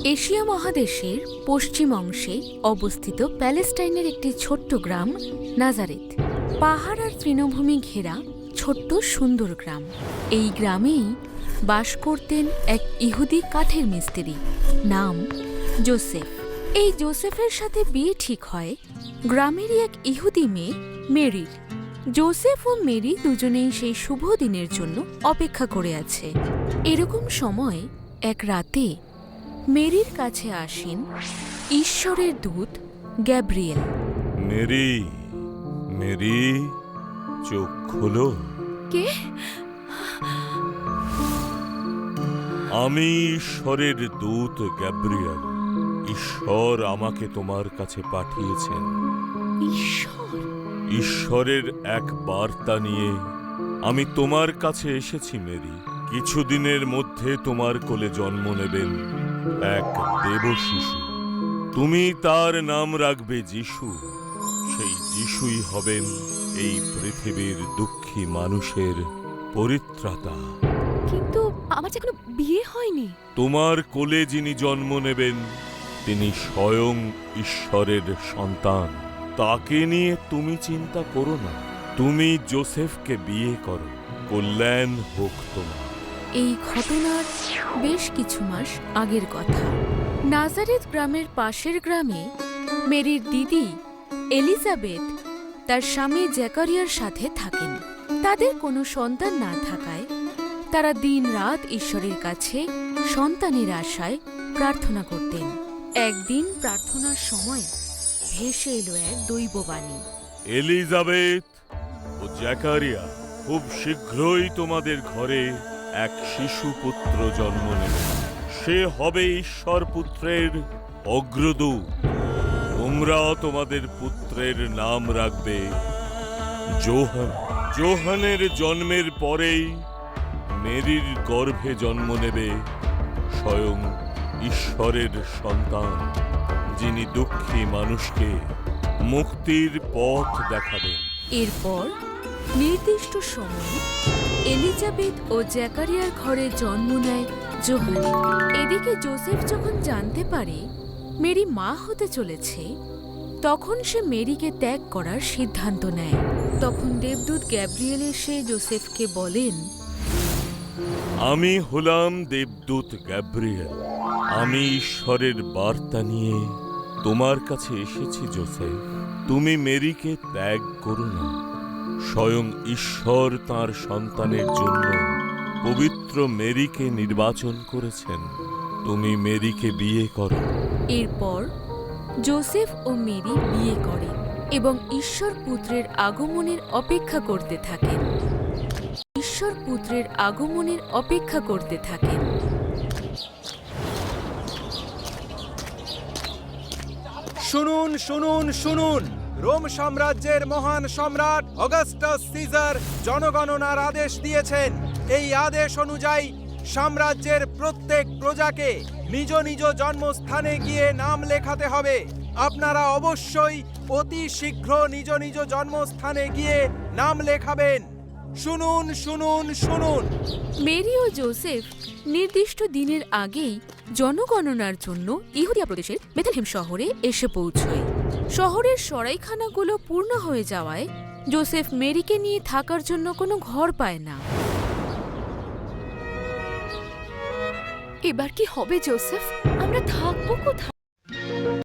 Asia মহাদেশের পশ্চিম অংশে অবস্থিত প্যালেস্টাইনের একটি ছোট্ট গ্রাম নাজারেথ। পাহাড় আর তৃণভূমি ঘেরা ছোট্ট সুন্দর গ্রাম। এই গ্রামেই বাস করতেন এক ইহুদি কাঠের মিস্ত্রি, নাম জোসেফ। এই জোসেফের সাথে বিয়ে ঠিক হয় গ্রামেরই এক ইহুদি মেয়ে মেরির। জোসেফ ও মেরি দুজনেই সেই শুভ দিনের জন্য অপেক্ষা করে আছে। এরকম সময় এক রাতে মেরির কাছে আসেন ঈশ্বরের দূত গ্যাব্রিয়েল। মেরি, মেরি, চোখ খোলো। কে? আমি ঈশ্বরের দূত গ্যাব্রিয়েল। ঈশ্বর আমাকে তোমার কাছে পাঠিয়েছেন। ঈশ্বর? ঈশ্বরের এক বার্তা নিয়ে আমি তোমার কাছে এসেছি মেরি। কিছুদিনের মধ্যে তোমার কোলে জন্ম নেবেন এক দেব শিশু। তুমি তার নাম রাখবে যিশু। সেই যিশুই হবেন এই পৃথিবীর দুঃখী মানুষের পরিত্রাতা। কিন্তু আমার যে এখনো বিয়ে হয়নি। তোমার কোলে যিনি জন্ম নেবেন তিনি স্বয়ং ঈশ্বরের সন্তান। তাকে নিয়ে তুমি চিন্তা করো না। তুমি জোসেফকে বিয়ে করো, কল্যাণ হোক তোমার। এই ঘটনার বেশ কিছু মাস আগের কথা। নাজারেথ গ্রামের পাশের গ্রামে মেরির দিদি এলিজাবেথ তার স্বামী জ্যাকারিয়ার সাথে থাকেন। তাদের কোনো সন্তান না থাকায় তারা দিনরাত ঈশ্বরের কাছে সন্তানের আশায় প্রার্থনা করতেন। একদিন প্রার্থনার সময় ভেসে এলো এক দৈববাণী। এলিজাবেথ ও জ্যাকারিয়া, খুব শীঘ্রই তোমাদের ঘরে এক শিশু পুত্র জন্ম নেবে। সে হবে ঈশ্বর পুত্রের অগ্রদূত। তোমরা তোমাদের পুত্রের নাম রাখবে যোহান। যোহানের জন্মের পরেই মেরির গর্ভে জন্ম নেবে স্বয়ং ঈশ্বরের সন্তান, যিনি দুঃখী মানুষকে মুক্তির পথ দেখাবেন। এরপর নির্দিষ্ট সময়ে এলিজাবেথ ও জ্যাকারিয়ার ঘরে জন্ম নেয় যোহান। এদিকে জোসেফ যখন জানতে পারে মেরি মা হতে চলেছে, তখন সে মেরিকে ত্যাগ করার সিদ্ধান্ত নেয়। তখন দেবদূত গ্যাব্রিয়েল এসে জোসেফকে বলেন, আমি হলাম দেবদূত গ্যাব্রিয়েল। আমি ঈশ্বরের বার্তা নিয়ে তোমার কাছে এসেছি জোসেফ। তুমি মেরিকে ত্যাগ করো না। স্বয়ং ঈশ্বর তাঁর সন্তানের জন্য পবিত্র মেরিকে নির্বাচন করেছেন। তুমি মেরিকে বিয়ে করো। এরপর জোসেফ ও মেরি বিয়ে করেন এবং ঈশ্বর পুত্রের আগমনের অপেক্ষা করতে থাকেন। ঈশ্বর পুত্রের আগমনের অপেক্ষা করতে থাকেন। শুনুন, শুনুন, শুনুন! রোম সাম্রাজ্যের মহান সম্রাট অগাস্টাস সিজার জনগণনার আদেশ দিয়েছেন। এই আদেশ অনুযায়ী সাম্রাজ্যের প্রত্যেক প্রজাকে নিজ নিজ জন্মস্থানে গিয়ে নাম লেখাতে হবে। আপনারা অবশ্যই অতি শীঘ্র নিজ নিজ জন্মস্থানে গিয়ে নাম লেখাবেন। শুনুন, শুনুন, শুনুন! মেরি ও জোসেফ নির্দিষ্ট দিনের আগেই জনগণনার জন্য ইহুদিয়া প্রদেশের বেথলেহেম শহরে এসে পৌঁছয়। শহরের সরাইখানাগুলো পূর্ণ হয়ে যাওয়ায় জোসেফ মেরিকে নিয়ে থাকার জন্য কোনো ঘর পায় না। এবার কি হবে জোসেফ? আমরা থাকবো কোথায়?